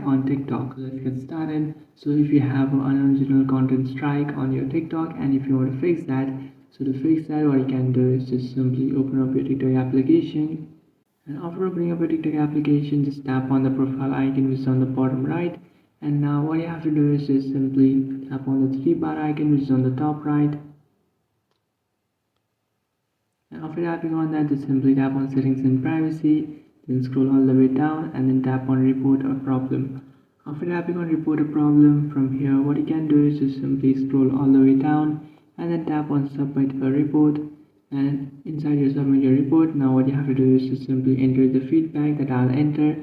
strike on TikTok. Let's get started. So if you have an unoriginal content strike on your TikTok and if you want to fix that, what you can do is just simply open up your TikTok application. And after opening up your TikTok application, just tap on the profile icon which is on the bottom right. And now what you have to do is just simply tap on the three bar icon which is on the top right. And after tapping on that, just simply tap on settings and privacy, then scroll all the way down and then tap on report a problem. After tapping on report a problem, from here what you can do is just simply scroll all the way down and then tap on submit a report. And inside your submit your report, now what you have to do is just simply enter the feedback that I'll enter.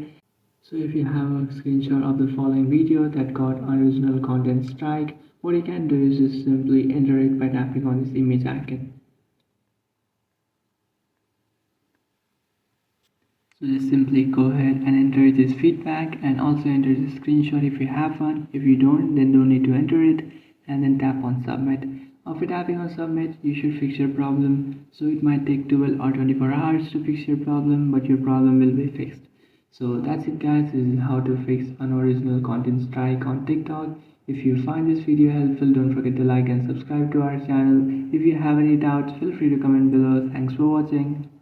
So if you have a screenshot of the following video that got unoriginal content strike, what you can do is just simply enter it by tapping on this image icon. So just simply go ahead and enter this feedback and also enter the screenshot if you have one. If you don't, then don't need to enter it, and then tap on submit. After tapping on submit, you should fix your problem. So it might take 12 or 24 hours to fix your problem, but your problem will be fixed. So that's it guys, this is how to fix unoriginal content strike on TikTok. If you find this video helpful, don't forget to like and subscribe to our channel. If you have any doubts, feel free to comment below. Thanks for watching.